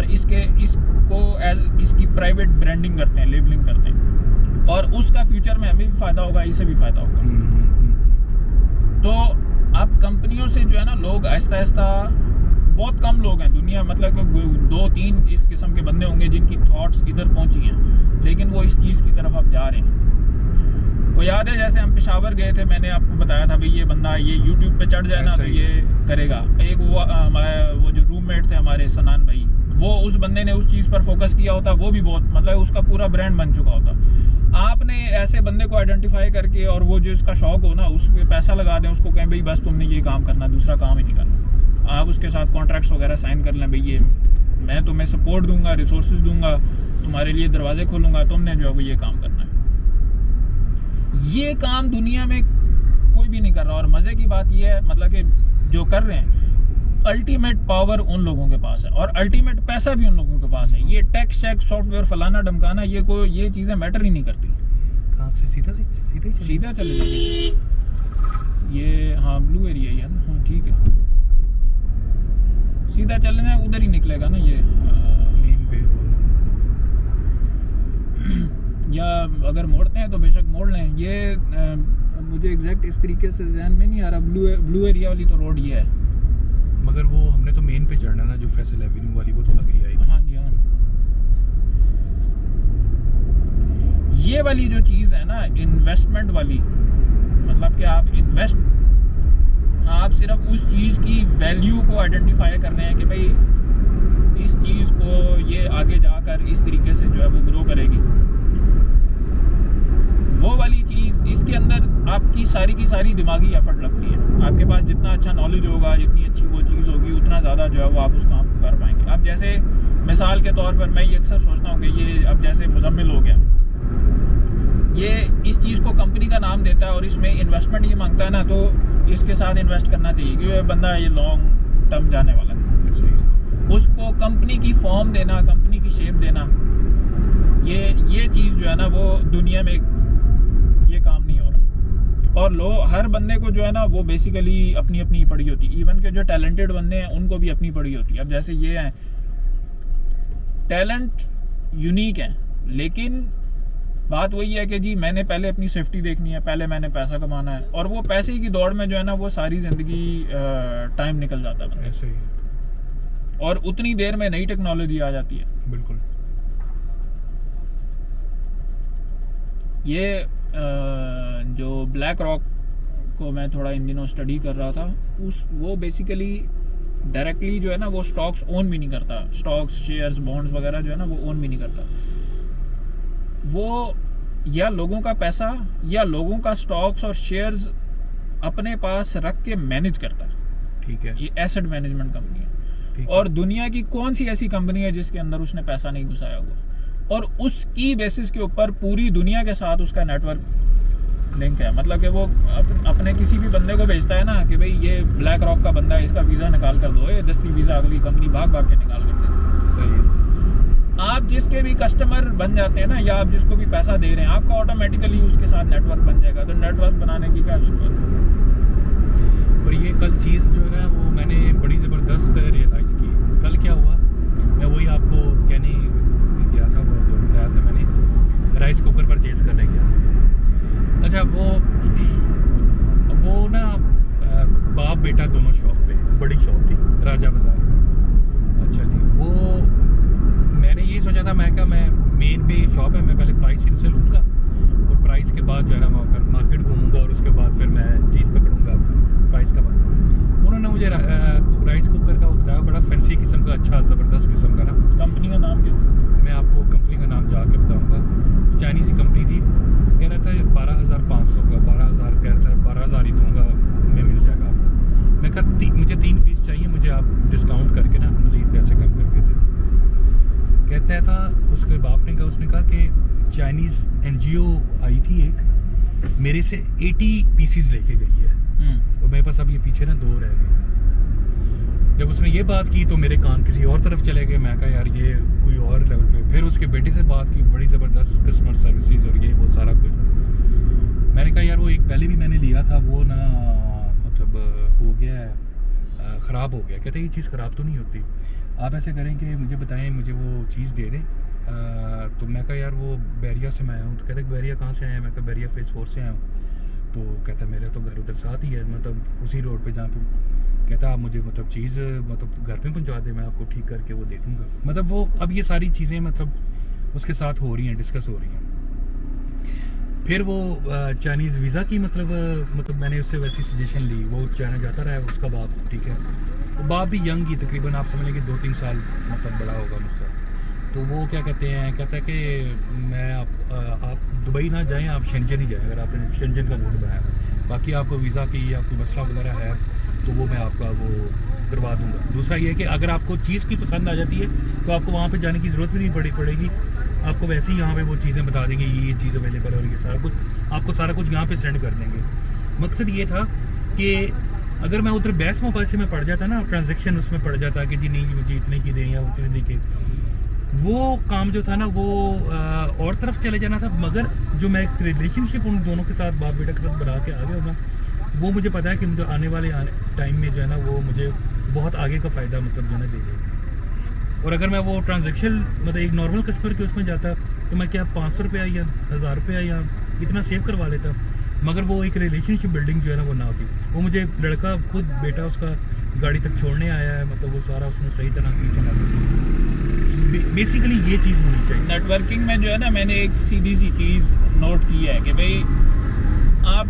और इसकी private branding करते हैं, लेबलिंग करते हैं, और उसका फ्यूचर में हमें भी फ़ायदा होगा, इसे भी फ़ायदा होगा। तो अब कंपनियों से जो है ना लोग आहिस्ता आहिस्ता, बहुत कम लोग हैं दुनिया, मतलब कि 2-3 इस किस्म के बंदे होंगे जिनकी थॉट्स इधर पहुंची हैं, लेकिन वो इस चीज़ की तरफ अब जा रहे हैं। वो याद है जैसे हम पेशावर गए थे, मैंने आपको बताया था भाई ये बंदा ये यूट्यूब पे चढ़ जाए ना तो ये करेगा। एक वो जो रूममेट थे हमारे सनान भाई, वो उस बंदे ने उस चीज़ पर फोकस किया होता, वो भी बहुत मतलब उसका पूरा ब्रांड बन चुका होता। आपने ऐसे बंदे को आइडेंटिफाई करके और वो जो इसका शौक हो ना उस पर पैसा लगा दें, उसको कहें भाई बस तुमने ये काम करना, दूसरा काम ही नहीं करना, आप उसके साथ कॉन्ट्रैक्ट्स वगैरह साइन कर लें, भाई ये मैं तुम्हें सपोर्ट दूंगा, रिसोर्सेज दूंगा, तुम्हारे लिए दरवाजे खोलूंगा, तुमने जो है वो ये काम करना है। ये काम दुनिया में कोई भी नहीं कर रहा। और मज़े की बात ये है मतलब कि जो कर रहे हैं, अल्टीमेट पावर उन लोगों के पास है और अल्टीमेट पैसा भी उन लोगों के पास है। ये टेक शेक सॉफ्टवेयर फलाना डमकाना ये चीज़ें मैटर ही नहीं करती। कहाँ से सीधा चले जाएंगे ये, हाँ ब्लू एरिया ही है ना, हाँ ठीक है, सीधा चलना है, उधर ही निकलेगा ना ये मेन पे। या अगर मोड़ते हैं तो बेशक मोड़ लें। ये मुझे एग्जैक्ट इस तरीके से जहन में नहीं आ रहा, ब्लू एरिया वाली तो रोड ये है, मगर वो हमने तो मेन पे चढ़ना ना, जो फैसल एवेन्यू वाली वो तो लग रही है। हाँ जी हाँ, ये वाली जो चीज़ है ना इन्वेस्टमेंट वाली, मतलब कि आप सिर्फ उस चीज़ की वैल्यू को आइडेंटिफाई करने हैं कि भाई इस चीज़ को ये आगे जाकर इस तरीके से जो है वो ग्रो करेगी। वो वाली चीज़, इसके अंदर आपकी सारी की सारी दिमागी एफर्ट लगती है। आपके पास जितना अच्छा नॉलेज होगा, जितनी अच्छी वो चीज़ होगी, उतना ज़्यादा जो है वो आप उस काम को कर पाएंगे। अब जैसे मिसाल के तौर पर मैं ये अक्सर सोचता हूँ कि ये अब जैसे मुज़म्मिल हो गया, ये इस चीज़ को कंपनी का नाम देता है और इसमें इन्वेस्टमेंट ये मांगता है ना, तो इसके साथ इन्वेस्ट करना चाहिए क्योंकि ये बंदा ये लॉन्ग टर्म जाने वाला है। उसको कंपनी की फॉर्म देना, कंपनी की शेप देना, ये चीज़ जो है ना वो दुनिया में ये काम नहीं हो रहा। और हर बंदे को जो है ना वो बेसिकली अपनी अपनी पड़ी होती है। इवन के जो टैलेंटेड बंदे हैं उनको भी अपनी पड़ी होती है। अब जैसे ये हैं, टैलेंट यूनिक है, लेकिन बात वही है कि जी मैंने पहले अपनी सेफ्टी देखनी है, पहले मैंने पैसा कमाना है, और वो पैसे की दौड़ में जो है ना वो सारी ज़िंदगी टाइम निकल जाता है ऐसे ही। और उतनी देर में नई टेक्नोलॉजी आ जाती है। बिल्कुल। ये जो ब्लैक रॉक को मैं थोड़ा इन दिनों स्टडी कर रहा था, वो बेसिकली डायरेक्टली जो है ना वो स्टॉक्स ओन भी नहीं करता, स्टॉक्स शेयर्स बॉन्ड्स वगैरह जो है ना वो ओन भी नहीं करता। वो या लोगों का पैसा या लोगों का स्टॉक्स और शेयर्स अपने पास रख के मैनेज करता है। ठीक है। ये एसेट मैनेजमेंट कंपनी है। और दुनिया की कौन सी ऐसी कंपनी है जिसके अंदर उसने पैसा नहीं घुसाया हुआ, और उसकी बेसिस के ऊपर पूरी दुनिया के साथ उसका नेटवर्क लिंक है। मतलब कि वो अपने किसी भी बंदे को भेजता है ना कि भाई ये ब्लैक रॉक का बंदा है, इसका वीज़ा निकाल कर दो, ये 10 वीज़ा अगली कंपनी भाग के निकाल कर दे। सही है। आप जिसके भी कस्टमर बन जाते हैं ना, या आप जिसको भी पैसा दे रहे हैं, आपका ऑटोमेटिकली उसके साथ नेटवर्क बन जाएगा। तो नेटवर्क बनाने की क्या जरूरत है। और ये कल चीज़ जो है ना वो मैंने बड़ी ज़बरदस्त रियलाइज़ की। कल क्या हुआ, मैं वही आपको कहने गया था, वो जो बताया था मैंने, राइस कुकर परचेज़ करने गया। अच्छा, वो ना बाप बेटा दोनों शॉप पे, बड़ी शॉप थी राजा बाज़ार में। अच्छा जी, वो मैंने ये सोचा था, मैं मेन पे शॉप है, मैं पहले प्राइस इनसे लूँगा और प्राइस के बाद जो है ना मैं फिर मार्केट घूमूंगा और उसके बाद फिर मैं चीज़ पकड़ूंगा प्राइस का बाद। उन्होंने मुझे राइस कुकर का बताया, बड़ा फैंसी किस्म का, अच्छा ज़बरदस्त किस्म का ना। कंपनी का नाम क्या? मैं आपको कंपनी का नाम जाके बताऊँगा। चाइनीज़ की कंपनी थी, कह रहा था 12,500 का, 12,000 कह रहा था, 12,000 ही दूँगा, में मिल जाएगा आपको। मैं कहा मुझे 3 पीस चाहिए, मुझे आप डिस्काउंट करके ना मज़ीद पैसे कम करके दे। कहता था, उसके बाप ने कहा, उसने कहा कि चाइनीज़ NGO आई थी एक, मेरे से 80 पीसीज लेके गई है और मेरे पास अब ये पीछे ना 2 रह गए। जब उसने ये बात की तो मेरे कान किसी और तरफ चले गए। मैं कहा यार ये कोई और लेवल पे। फिर उसके बेटे से बात की, बड़ी ज़बरदस्त कस्टमर सर्विसेज और ये वो सारा कुछ। मैंने कहा यार वो एक पहले भी मैंने लिया था, वो ना मतलब हो गया है, ख़राब हो गया। कहते हैं ये चीज़ ख़राब तो नहीं होती, आप ऐसे करें कि मुझे बताएं, मुझे वो चीज़ दे दें। तो मैं कहा यार वो बैरिया से मैं आया हूँ। तो कहते बैरिया कहाँ से आया? मैं कहा बैरिया फेज़ 4 से आया हूँ। तो कहता मेरा तो घर उधर साथ ही है, मतलब उसी रोड पे जहाँ पे। कहता आप मुझे मतलब चीज़ मतलब घर पे पहुँचा दे, मैं आपको ठीक करके वो दे दूँगा। मतलब वो अब ये सारी चीज़ें मतलब उसके साथ हो रही हैं, डिस्कस हो रही हैं। फिर वो चाइनीज़ वीज़ा की मतलब मैंने उससे वैसी सजेशन ली। वो चाइना जाता रहा है, उसका बाप ठीक है, तो बाप भी यंग ही, तकरीबन आप समझ लें कि 2-3 साल मतलब बड़ा होगा मुझसे। तो वो क्या कहते हैं, कहता है कि मैं आप दुबई ना जाएं, आप शेंजन ही जाएं, अगर आपने शेंजन का मूड बनाया। बाकी आपको वीज़ा की आपको मसला वगैरह है तो वो मैं आपका वो करवा दूँगा। दूसरा ये है कि अगर आपको चीज़ की पसंद आ जाती है तो आपको वहाँ पे जाने की ज़रूरत भी नहीं पड़ेगी। आपको वैसे ही यहाँ पे वो चीज़ें बता देंगे, ये चीज़ अवेलेबल है और ये सारा कुछ आपको सारा कुछ यहाँ पे सेंड कर देंगे। मकसद ये था कि अगर मैं उधर बैस मोबाइल से में पड़ जाता ना, ट्रांजैक्शन उसमें पड़ जाता कि जी नहीं मुझे इतने की दें या उतने दी के, वो काम जो था ना वो और तरफ चले जाना था। मगर जो मैं एक रिलेशनशिप उन दोनों के साथ, बाप बेटा के साथ बना के आ गया ना, वो मुझे पता है कि मुझे आने वाले टाइम में जो है ना वो मुझे बहुत आगे का फ़ायदा मतलब जो है दे देगा। और अगर मैं वो ट्रांजैक्शन मतलब एक नॉर्मल कस्टमर के उसमें जाता तो मैं क्या 500 रुपया या 1000 रुपया या इतना सेव करवा लेता। मगर वो एक रिलेशनशिप बिल्डिंग जो है ना वो ना होती। वो मुझे लड़का खुद बेटा उसका गाड़ी तक छोड़ने आया है, मतलब वो सारा उसने सही तरह की। बेसिकली ये चीज़ होनी चाहिए नेटवर्किंग में। जो है ना, मैंने एक सीधी सी चीज़ नोट की है कि भाई आप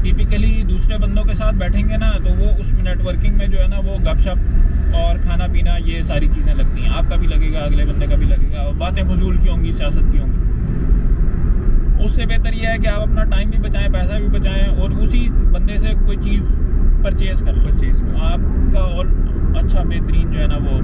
टिपिकली दूसरे बंदों के साथ बैठेंगे ना तो वो उस नेटवर्किंग में जो है ना वो गपशप और खाना पीना ये सारी चीज़ें लगती हैं। आपका भी लगेगा, अगले बंदे का भी लगेगा, और बातें फजूल की होंगी, सियासत की होंगी। उससे बेहतर यह है कि आप अपना टाइम भी बचाएं, पैसा भी बचाएं और उसी बंदे से कोई चीज़ परचेज़ कर लो। आपका और अच्छा बेहतरीन जो है ना वो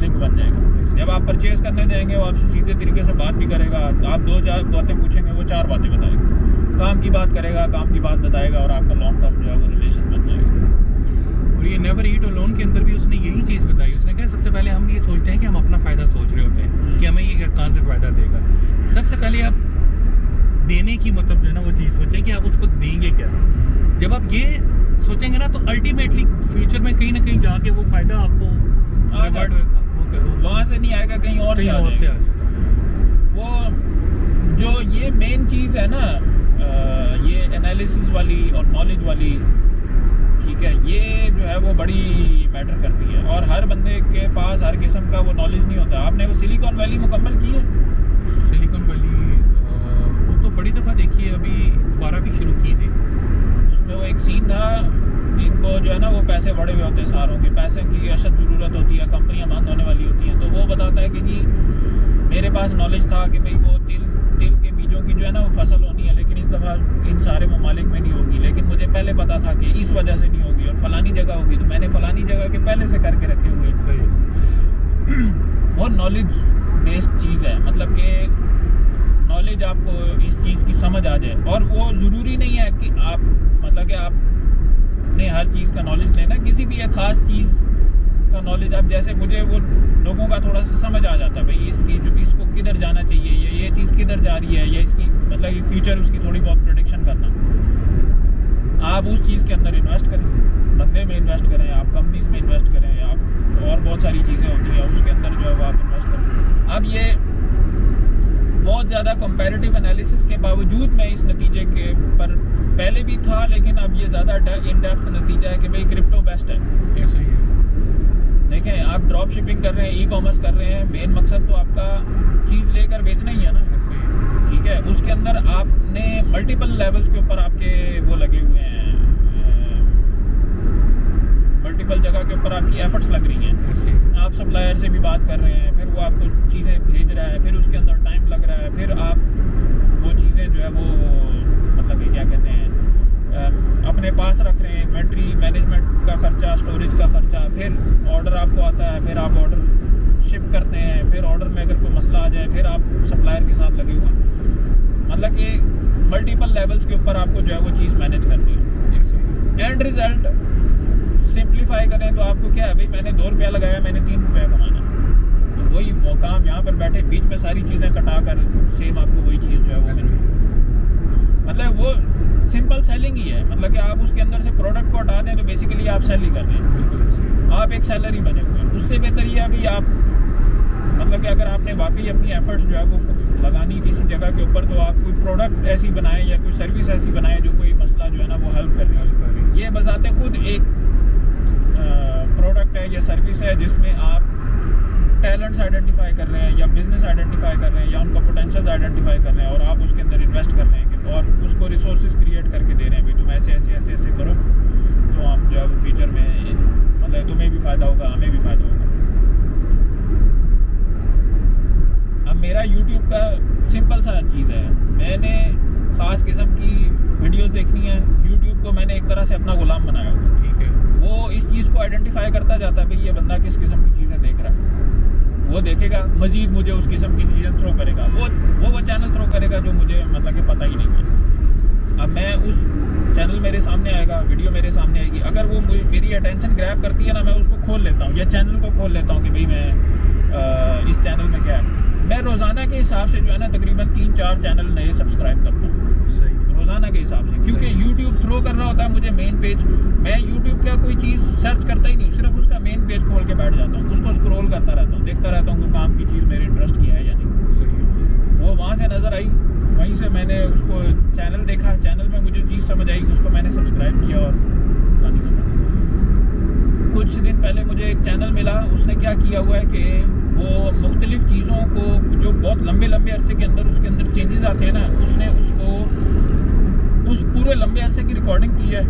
लिंक बन जाएगा। जब आप परचेज़ करने जाएंगे वो आपसे सीधे तरीके से बात भी करेगा। आप 2-4 बातें पूछेंगे, वो 4 बातें बताएगा। काम की बात करेगा, काम की बात बताएगा और आपका लॉन्ग टर्म जो है वो रिलेशन बन जाएगा। और ये नेवर ईट अलोन के अंदर भी उसने यही चीज़ बताई। उसने कहा सबसे पहले हम ये सोचते हैं कि हम अपना फ़ायदा सोच रहे होते हैं कि हमें ये कहाँ से फ़ायदा देगा। सबसे पहले आप देने की मतलब जो है ना वो चीज़ सोचें कि आप उसको देंगे क्या। जब आप ये सोचेंगे ना तो अल्टीमेटली फ्यूचर में कहीं ना कहीं जाके वो फ़ायदा आपको वहाँ से नहीं आएगा, कहीं और से आ जाएगा। वो जो ये मेन चीज़ है ना, ये एनालिसिस वाली और नॉलेज वाली, ठीक है, ये जो है वो बड़ी मैटर करती है। और हर बंदे के पास हर किस्म का वो नॉलेज नहीं होता। आपने वो सिलिकॉन वैली मुकम्मल की है? सिलिकॉन वैली वो तो बड़ी दफ़ा देखी है, अभी दोबारा भी शुरू की थी। उसमें वो एक सीन था, इनको जो है ना वो पैसे बड़े हुए होते हैं, सारों के पैसे की अशद ज़रूरत होती है, कंपनियां बंद होने वाली होती हैं। तो वो बताता है कि जी मेरे पास नॉलेज था कि भाई वो तिल के बीजों की जो है ना वो फसल होनी है, लेकिन इस दफ़ा इन सारे ममालिक में नहीं होगी। लेकिन मुझे पहले पता था कि इस वजह से नहीं होगी और फलानी जगह होगी, तो मैंने फलानी जगह के पहले से करके रखे हुए। सही। और नॉलेज बेस्ड चीज़ है, मतलब कि नॉलेज आपको इस चीज़ की समझ आ जाए। और वो ज़रूरी नहीं है कि आप मतलब कि आपने हर चीज़ का नॉलेज लेना, किसी भी एक ख़ास चीज़ का नॉलेज। आप जैसे मुझे वो लोगों का थोड़ा सा समझ आ जाता है भाई इसकी जो इसको किधर जाना चाहिए, या ये चीज़ किधर जा रही है, या इसकी मतलब फ्यूचर उसकी थोड़ी बहुत प्रेडिक्शन करना। आप उस चीज़ के अंदर इन्वेस्ट करें, बंदे में इन्वेस्ट करें, आप कंपनीज में इन्वेस्ट करें, आप और बहुत सारी चीज़ें होती हैं उसके अंदर जो है वो आप इन्वेस्ट करें। अब ये बहुत ज़्यादा कंपैरेटिव एनालिसिस के बावजूद मैं इस नतीजे के पर पहले भी था, लेकिन अब ये ज़्यादा इन डेप्थ नतीजा है कि भाई क्रिप्टो बेस्ट है। कैसे ही देखें, आप ड्रॉप शिपिंग कर रहे हैं, ई कॉमर्स कर रहे हैं, मेन मकसद तो आपका चीज़ लेकर बेचना ही है ना, ठीक है। उसके अंदर आपने मल्टीपल लेवल्स के ऊपर आपके वो लगे हुए हैं, मल्टीपल जगह के ऊपर आपकी एफर्ट्स लग रही हैं। आप सप्लायर से भी बात कर रहे हैं, फिर वो आपको चीज़ें भेज रहा है, फिर उसके अंदर टाइम लग रहा है, फिर आप वो चीज़ें जो है वो मतलब कि क्या कहते हैं अपने पास रख रहे हैं, इन्वेंट्री मैनेजमेंट का खर्चा, स्टोरेज का खर्चा, फिर ऑर्डर आपको आता है, फिर आप ऑर्डर शिप करते हैं, फिर ऑर्डर में अगर कोई मसला आ जाए फिर आप सप्लायर के साथ लगे हुए हैं। मतलब कि मल्टीपल लेवल्स के ऊपर आपको जो है वो चीज़ मैनेज करनी है। एंड रिज़ल्ट सिंप्लीफाई करें तो आपको क्या है भाई, मैंने 2 रुपया लगाया, मैंने 3 रुपया कमाना, तो वही मौका हम यहाँ पर बैठे बीच में सारी चीज़ें कटा कर सेम आपको वही चीज़ जो है वो मिल रही है। मतलब वो सिंपल सेलिंग ही है, मतलब कि आप उसके अंदर से प्रोडक्ट को हटा दें तो बेसिकली आप सेल ही कर रहे हैं, बिल्कुल ऐसे ही। आप एक सेलर ही बने हुए हैं। उससे बेहतर ये है अभी आप मतलब कि अगर आपने वाकई अपनी एफर्ट्स जो है वो लगानी किसी जगह के ऊपर, तो आप कोई प्रोडक्ट ऐसी बनाएं या कोई सर्विस ऐसी बनाएं जो कोई मसला जो है ना वो हल कर रही है। ये बजाते खुद एक प्रोडक्ट है या सर्विस है जिसमें आप टैलेंट्स आइडेंटिफाई कर रहे हैं या बिजनेस आइडेंटिफाई कर रहे हैं या उनका पोटेंशियल आइडेंटिफाई कर रहे हैं और आप उसके अंदर इन्वेस्ट कर रहे हैं और उसको रिसोर्सेज क्रिएट करके दे रहे हैं, भाई तुम ऐसे ऐसे ऐसे ऐसे करो तो आप जो है वो फ्यूचर में मतलब तुम्हें भी फ़ायदा होगा, हमें भी फ़ायदा होगा। अब मेरा यूट्यूब का सिंपल सा चीज़ है, मैंने ख़ास किस्म की वीडियोस देखनी है, यूट्यूब को मैंने एक तरह से अपना गुलाम बनाया हुआ, ठीक है। वो इस चीज़ को आइडेंटिफाई करता जाता है भाई ये बंदा किस किस्म की चीज़ें देख रहा है, वो देखेगा, मज़ीद मुझे उस किस्म की चीज़ें थ्रो करेगा, वो चैनल थ्रो करेगा जो मुझे मतलब कि पता ही नहीं है। अब मैं उस चैनल मेरे सामने आएगा, वीडियो मेरे सामने आएगी, अगर वो मेरी अटेंशन ग्रैब करती है ना, मैं उसको खोल लेता हूँ या चैनल को खोल लेता हूँ कि भाई मैं इस चैनल में क्या है। मैं रोज़ाना के हिसाब से जो है ना तकरीबन 3-4 चैनल नए सब्सक्राइब करता हूँ, सही। रोज़ाना के हिसाब से, क्योंकि यूट्यूब थ्रो कर रहा होता है मुझे मेन पेज। मैं यूट्यूब का कोई चीज़ सर्च करता ही नहीं, सिर्फ उसका मेन पेज खोल के बैठ जाता हूँ, उसको स्क्रॉल करता रहता हूँ, देखता रहता हूँ कि काम की चीज़ मेरे इंटरेस्ट की है या नहीं। सही। वो वहाँ से नज़र आई, वहीं से मैंने उसको चैनल देखा, चैनल में मुझे चीज़ समझ आई, उसको मैंने सब्सक्राइब किया और कहानी खत्म। कुछ दिन पहले मुझे एक चैनल मिला, उसने क्या किया हुआ है कि वो मुख्तलिफ़ चीज़ों को जो बहुत लंबे लंबे अरसे के अंदर उसके अंदर चेंजेस आते हैं ना, उसने उसको उस पूरे लंबे अरसे की रिकॉर्डिंग की है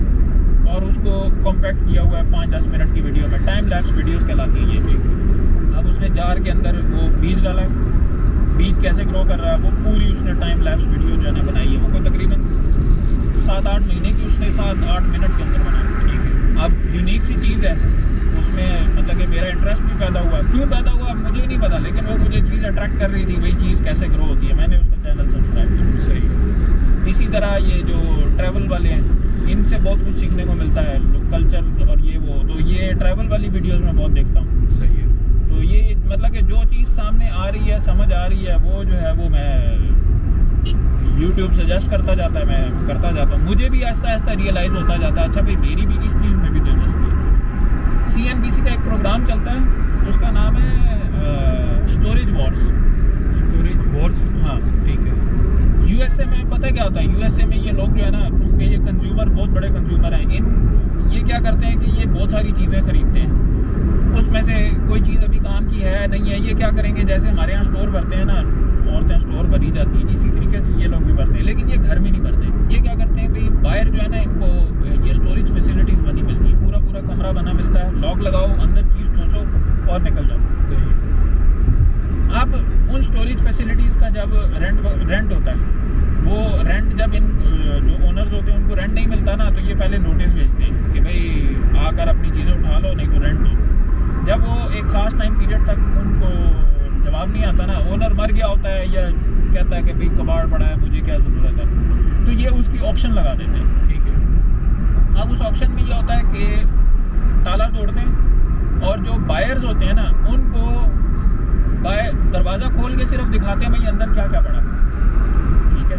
और उसको कॉम्पैक्ट किया हुआ है 5-10 मिनट की वीडियो में, टाइम लैप्स वीडियोस कहलाती हैं ये। अब उसने जार के अंदर वो बीज डाला है, बीज कैसे ग्रो कर रहा है वो पूरी उसने टाइम लैप्स वीडियो जो है ना बनाई है, वो कोई तकरीबन 7-8 महीने की उसने 7-8 मिनट के अंदर बनाई। अब यूनिक सी चीज़ है उसमें, मतलब कि मेरा इंटरेस्ट भी पैदा हुआ, क्यों पैदा हुआ मुझे नहीं पता, लेकिन वो मुझे चीज़ अट्रैक्ट कर रही थी, वही चीज़ कैसे ग्रो होती है, मैंने उसका चैनल सब्सक्राइब किया। सही। इसी तरह ये जो ट्रैवल वाले हैं इनसे बहुत कुछ सीखने को मिलता है, कल्चर और ये वो, तो ये ट्रैवल वाली वीडियोज़ में बहुत देखता हूँ। सही है। तो ये मतलब कि जो चीज़ सामने आ रही है, समझ आ रही है, वो जो है वो मैं YouTube सजेस्ट करता जाता है, मैं करता जाता हूँ, मुझे भी आहिस्ता आहिस्ता रियलाइज़ होता जाता है अच्छा भाई मेरी भी इस चीज़ में भी दिलचस्पी है। CNBC का एक प्रोग्राम चलता है, उसका नाम है स्टोरेज वॉर्स। स्टोरेज वॉर्स, हाँ ठीक है। USA में पता क्या होता है, USA में ये लोग जो है ना, चूँकि ये कंज्यूमर बहुत बड़े कंज्यूमर हैं, ये क्या करते हैं कि ये बहुत सारी चीज़ें ख़रीदते हैं, उसमें से कोई चीज़ अभी काम की है नहीं है, ये क्या करेंगे, जैसे हमारे यहाँ स्टोर भरते हैं ना, औरतें स्टोर भरी जाती हैं, इसी तरीके से ये लोग भी भरते हैं, लेकिन ये घर में नहीं भरते। ये क्या करते हैं भाई, बाहर जो है ना इनको ये स्टोरेज फैसिलिटीज़ बनी मिलती है, पूरा पूरा कमरा बना मिलता है, लॉक लगाओ, अंदर चीज़ ठोसो और निकल जाओ। सही। अब उन स्टोरेज फैसिलिटीज़ का जब रेंट होता है, वो रेंट जब इन जो ओनर्स होते हैं उनको रेंट नहीं मिलता ना, तो ये पहले नोटिस भेजते हैं कि भाई आकर अपनी चीज़ें उठा लो, नहीं तो रेंट दो। जब वो एक ख़ास टाइम पीरियड तक उनको जवाब नहीं आता ना, ओनर मर गया होता है या कहता है कि भाई कबाड़ पड़ा है, मुझे क्या ज़रूरत है, तो ये उसकी ऑप्शन लगा देते हैं। ठीक है। अब उस ऑप्शन में ये होता है कि ताला तोड़ दें और जो बायर्स होते हैं ना उनको दरवाज़ा खोल के सिर्फ दिखाते हैं भाई अंदर क्या क्या पड़ा है, ठीक है।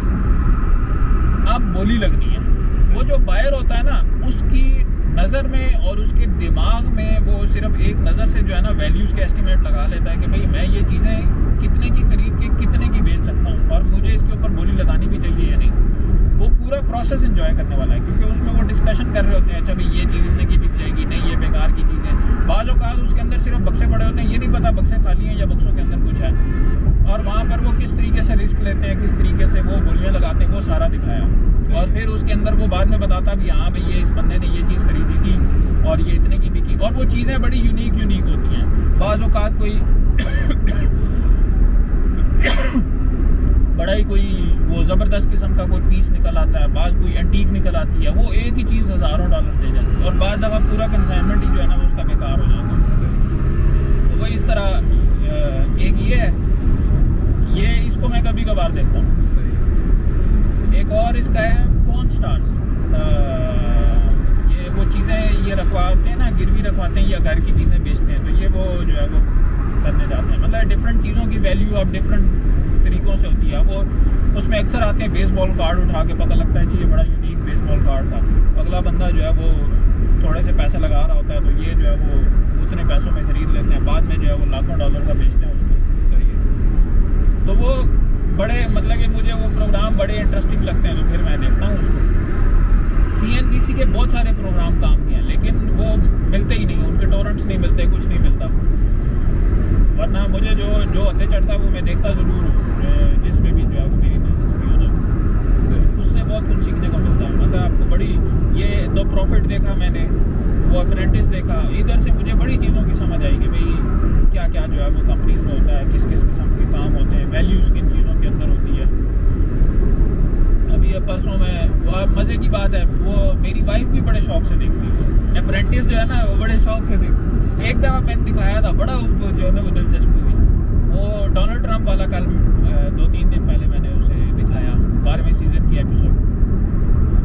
अब बोली लगनी है, वो जो बायर होता है ना उसकी नज़र में और उसके दिमाग में वो सिर्फ एक नज़र से जो है ना वैल्यूज़ के एस्टिमेट लगा लेता है कि भाई मैं ये चीज़ें कितने की ख़रीद के कितने की बेच सकता हूँ और मुझे इसके ऊपर बोली लगानी भी चाहिए या नहीं। वो पूरा प्रोसेस एंजॉय करने वाला है, क्योंकि उसमें वो डिस्कशन कर रहे होते हैं, अच्छा भाई ये चीज़ इतने की बिक जाएगी, नहीं ये बेकार की चीज़ है। बाज़ औक़ात उसके अंदर सिर्फ बक्से पड़े होते हैं, ये नहीं पता बक्से खाली हैं या बक्सों के अंदर कुछ है, और वहाँ पर वो किस तरीके से रिस्क लेते हैं, किस तरीके से वो बोलियाँ लगाते हैं, वो सारा दिखाया। और फिर उसके अंदर वो बाद में बताता भी हाँ भाई ये इस बंदे ने ये चीज़ खरीदी थी और ये इतने की बिकी, और वो चीज़ें बड़ी यूनिक होती हैं। बाज़ औक़ात कोई बड़ा ही कोई वो ज़बरदस्त किस्म का कोई पीस निकल आता है, बाज़ कोई एंटीक निकल आती है, वो एक ही चीज़ हज़ारों डॉलर दे जाती है, और बाज़ दफ़ा पूरा कंसाइनमेंट ही जो है ना वो उसका बेकार हो जाता है। तो वही इस तरह एक ये इसको मैं कभी कभार देखता हूँ। एक और इसका है पॉर्न स्टार्स, ये वो चीज़ें ये रखवाते हैं ना, गिरवी रखवाते हैं या घर की चीज़ें बेचते हैं, तो ये वो जो है वो करने जाते हैं, मतलब डिफरेंट चीज़ों की वैल्यू आप डिफरेंट तरीक़ों से होती है। वो उसमें अक्सर आते हैं बेसबॉल कार्ड उठा के, पता लगता है जी ये बड़ा यूनिक बेसबॉल कार्ड था। अगला बंदा जो है वो थोड़े से पैसे लगा रहा होता है, तो ये जो है वो उतने पैसों में ख़रीद लेते हैं, बाद में जो है वो लाखों डॉलर का बेचते हैं उसको। सही है। तो वो बड़े मतलब कि मुझे वो प्रोग्राम बड़े इंटरेस्टिंग लगते हैं, तो फिर मैं देखता हूँ उसको। CNBC के बहुत सारे प्रोग्राम काम किए हैं, लेकिन वो मिलते ही नहीं, उनके टोरेंट्स नहीं मिलते, कुछ नहीं मिलता। वरना मुझे जो होते चढ़ता वो मैं देखता ज़रूर हूँ, जिसमें भी जो है वो मेरी दिलचस्पी हो जाए, उससे बहुत कुछ सीखने को मिलता है। मतलब आपको बड़ी ये द प्रॉफिट देखा मैंने, वो अप्रेंटिस देखा, इधर से मुझे बड़ी चीज़ों की समझ आई कि भाई क्या क्या जो है वो कंपनीज में होता है, किस किस किस्म के काम होते हैं, वैल्यूज़ किन चीज़ों के अंदर होती है। अभी ये परसों में वो मज़े की बात है, वो मेरी वाइफ भी बड़े शौक से देखती है अप्रेंटिस जो है ना, वो बड़े शौक से देखती। एक दफ़ा मैंने दिखाया था, बड़ा उसको जो है ना वो दिलचस्पी हुई। वो डोनाल्ड ट्रंप वाला कल 2-3 दिन पहले मैंने उसे दिखाया, 12वें सीज़न की एपिसोड।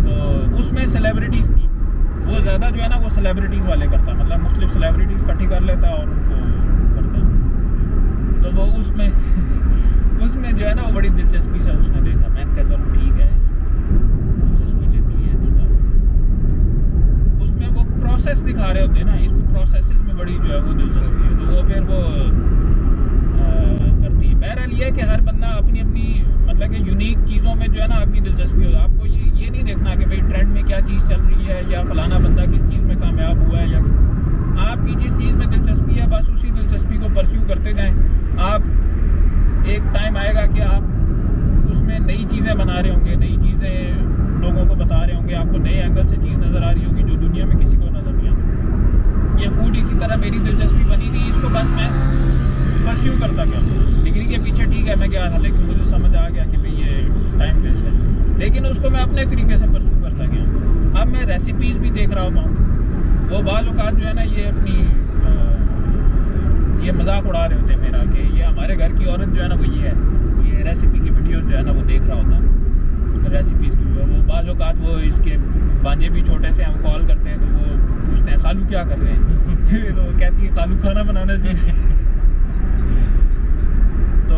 तो उसमें सेलिब्रिटीज़ थी, वो ज़्यादा जो है ना वो सेलिब्रिटीज़ वाले करता, मतलब मुख्तलिफ सेलिब्रिटीज़ इकट्ठी कर लेता और उनको करता। तो वो उसमें जो है ना वो बड़ी दिलचस्पी से उसने देखा। मैंने कहा चलो ठीक है, दिलचस्पी लेती है इसका। उसमें वो प्रोसेस दिखा रहे होते हैं ना, इसको प्रोसेसेस में बड़ी जो है वो दिलचस्पी है, तो वो फिर वो करती है। बहरहाल ये है कि हर बंदा अपनी अपनी मतलब कि यूनिक चीज़ों में जो है ना आपकी दिलचस्पी हो। आपको ये नहीं देखना कि भाई ट्रेंड में क्या चीज़ चल रही है, या फलाना बंदा किस चीज़ में कामयाब हुआ है, या आपकी जिस चीज़ में दिलचस्पी है बस उसी दिलचस्पी को परस्यू करते जाएं। आप एक टाइम आएगा कि आप उसमें नई चीज़ें बना रहे होंगे, नई चीज़ें लोगों को बता रहे होंगे, आपको नए एंगल से चीज़ नज़र आ रही होगी जो दुनिया में किसी को नज़र नहीं आती। ये फूड इसी तरह मेरी दिलचस्पी बनी थी, इसको बस मैं परस्यू करता गया। डिग्री के पीछे ठीक है मैं गया था, लेकिन मुझे समझ आ गया कि भाई ये टाइम वेस्ट है, लेकिन उसको मैं अपने तरीके से परस्यू करता गया। अब मैं रेसिपीज़ भी देख रहा होता हूँ, वो बाज़ औक़ात जो है ना ये अपनी ये मजाक उड़ा रहे होते हैं मेरा कि ये हमारे घर की औरत जो है ना वो ये रेसिपी की वीडियोस जो है ना वो देख रहा होता, रेसिपीज़ की। वो बाज़ औक़ात वो इसके बांजे भी छोटे से हम कॉल करते हैं, तो वो पूछते हैं खालू क्या कर रहे हैं तो वो कहती है खालू खाना बनाना सीख। तो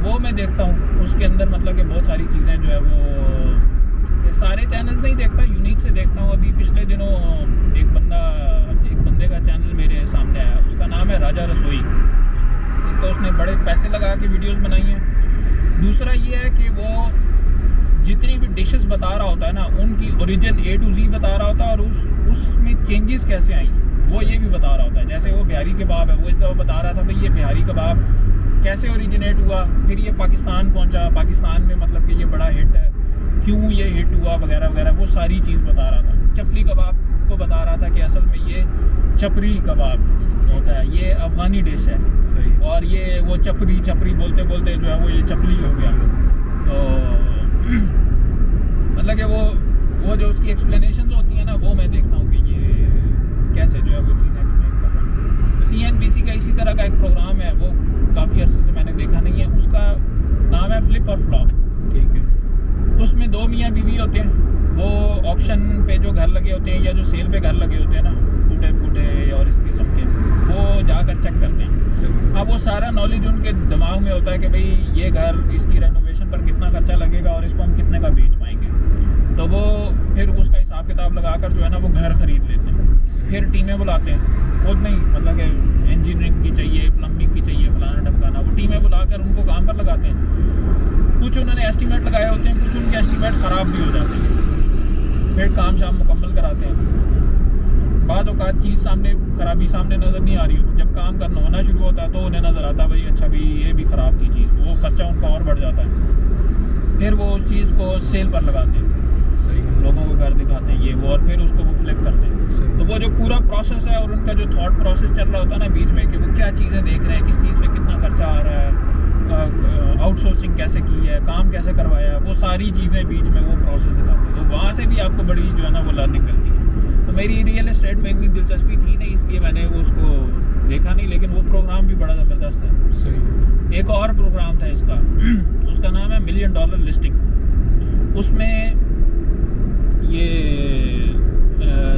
वो मैं देखता हूँ, उसके अंदर मतलब कि बहुत सारी चीज़ें जो है वो सारे चैनल्स नहीं देखता, यूनिक से देखता हूँ। अभी पिछले दिनों एक बंदे का चैनल मेरे सामने आया, उसका नाम है राजा रसोई। एक तो उसने बड़े पैसे लगा के वीडियोस बनाई हैं, दूसरा ये है कि वो जितनी भी डिशेस बता रहा होता है ना उनकी ओरिजिन A to Z बता रहा होता है, और उसमें चेंजेस कैसे आई वो ये भी बता रहा होता है। जैसे वो बिहारी कबाब है, वो इस दफ़ा बता रहा था भाई ये बिहारी कबाब कैसे ओरिजिनेट हुआ, फिर ये पाकिस्तान पहुंचा, पाकिस्तान में मतलब कि ये बड़ा हिट है, क्यों ये हिट हुआ वगैरह वगैरह, वो सारी चीज़ बता रहा था। चपली कबाब को बता रहा था कि असल में ये चपरी कबाब होता है, ये अफ़गानी डिश है। सही। और ये वो चपरी बोलते बोलते जो है वो ये चपली हो गया। तो मतलब कि वो जो उसकी एक्सप्लेनेशन होती है ना वो मैं देखता हूँ कि ये कैसे जो है वो चीज़ें एक्सप्लेन कर रहा हूँ। CNBC का इसी तरह का एक प्रोग्राम है, वो काफ़ी अर्से से मैंने देखा नहीं है, उसका नाम है फ्लिप और फ्लॉप। ठीक है। उसमें 2 मियाँ बीवी होते हैं, वो ऑक्शन पे जो घर लगे होते हैं या जो सेल पे घर लगे होते हैं ना टूटे फूटे और इस किस्म के, वो जाकर चेक करते हैं। अब वो सारा नॉलेज उनके दिमाग में होता है कि भाई ये घर, इसकी रेनोवेशन पर कितना खर्चा लगेगा और इसको हम कितने का बेच पाएंगे। तो वो फिर उसका हिसाब किताब लगाकर जो है ना वो घर ख़रीद लेते हैं। फिर टीमें बुलाते हैं, खुद नहीं मतलब कि इंजीनियरिंग की चाहिए, प्लम्बिंग की चाहिए, फलाना ढमकाना, वो टीमें बुलाकर उनको काम पर लगाते हैं। कुछ उन्होंने एस्टीमेट लगाए होते हैं, कुछ उनके एस्टीमेट ख़राब भी हो जाते हैं, फिर काम शाम मुकम्मल कराते हैं। बाज़ औक़ात चीज़ खराबी सामने नज़र नहीं आ रही होती, जब काम करना होना शुरू होता है तो उन्हें नज़र आता है भाई अच्छा भाई ये भी ख़राब थी चीज़, वो ख़र्चा उनका और बढ़ जाता है। फिर वो उस चीज़ को सेल पर लगाते हैं, सही। लोगों को घर दिखाते हैं ये वो, और फिर उसको वो फ्लिप करते हैं। तो वो जो पूरा प्रोसेस है और उनका जो थॉट प्रोसेस चल रहा होता है ना बीच में कि वो क्या चीज़ें देख रहे हैं, किस चीज़ पे कितना खर्चा आ रहा है, आउटसोर्सिंग कैसे की है, काम कैसे करवाया है, वो सारी चीज़ें बीच में वो प्रोसेस दिखाते हैं। तो वहाँ से भी आपको बड़ी जो है ना वो लर्निंग मिलती है। तो मेरी रियल एस्टेट में इतनी दिलचस्पी थी नहीं, इसलिए मैंने वो उसको देखा नहीं, लेकिन वो प्रोग्राम भी बड़ा ज़बरदस्त है। सही। एक और प्रोग्राम था इसका उसका नाम है $1 मिलियन लिस्टिंग। उसमें ये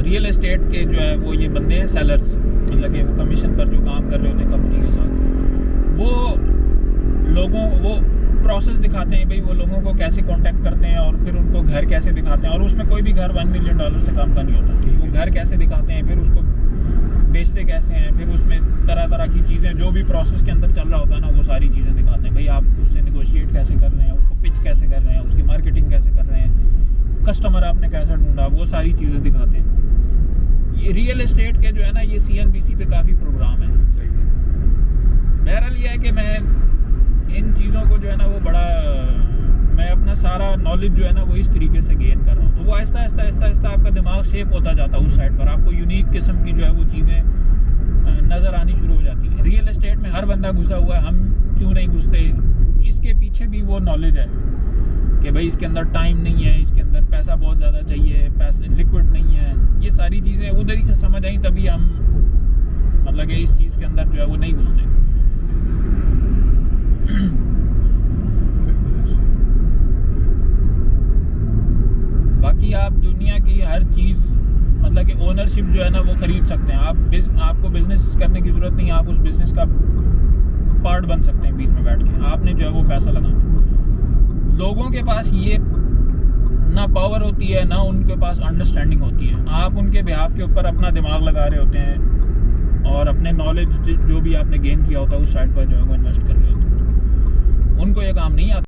रियल एस्टेट के जो है वो ये बंदे हैं सेलर्स, मतलब कि वो कमीशन पर जो काम कर रहे होते हैं कंपनी के साथ, वो लोगों वो प्रोसेस दिखाते हैं भाई, वो लोगों को कैसे कांटेक्ट करते हैं और फिर उनको घर कैसे दिखाते हैं, और उसमें कोई भी घर $1 मिलियन से कम का नहीं होता। ठीक है। वो घर कैसे दिखाते हैं, फिर उसको बेचते कैसे हैं, फिर उसमें तरह तरह की चीज़ें जो भी प्रोसेस के अंदर चल रहा होता है ना, वो सारी चीज़ें दिखाते हैं। भाई आप उससे निगोशिएट कैसे कर रहे हैं, उसको पिच कैसे कर रहे हैं, उसकी मार्केटिंग कैसे कर रहे हैं, कस्टमर आपने कैसा ढूंढा, वो सारी चीज़ें दिखाते हैं। ये रियल एस्टेट के जो है ना, ये CNBC पे काफ़ी प्रोग्राम है। सही है। बहरहाल ये है कि मैं इन चीज़ों को जो है ना, वो बड़ा मैं अपना सारा नॉलेज जो है ना, वो इस तरीके से गेन कर रहा हूँ। तो वो आहिस्ता आहिस्ता आहिस्ता आहिस्ता आपका दिमाग शेप होता जाता है उस साइड पर, आपको यूनिक किस्म की जो है वो चीज़ें नज़र आनी शुरू हो जाती हैं। रियल एस्टेट में हर बंदा घुसा हुआ है, हम क्यों नहीं घुसते? इसके पीछे भी वो नॉलेज है कि भाई इसके अंदर टाइम नहीं है, इसके अंदर पैसा बहुत ज़्यादा चाहिए, पैसे लिक्विड नहीं है। ये सारी चीज़ें उधर ही से समझ आई, तभी हम मतलब कि इस चीज़ के अंदर जो है वो नहीं घुसते। बाकी आप दुनिया की हर चीज़ मतलब कि ओनरशिप जो है ना, वो ख़रीद सकते हैं। आपको बिज़नेस करने की ज़रूरत नहीं, आप उस बिज़नेस का पार्ट बन सकते हैं बीच में बैठ के। आपने जो है वो पैसा लगाना। लोगों के पास ये ना पावर होती है, ना उनके पास अंडरस्टैंडिंग होती है। आप उनके बिहाफ के ऊपर अपना दिमाग लगा रहे होते हैं और अपने नॉलेज जो भी आपने गेन किया होता है उस साइड पर जो है वो इन्वेस्ट कर रहे होते हैं। उनको ये काम नहीं आता।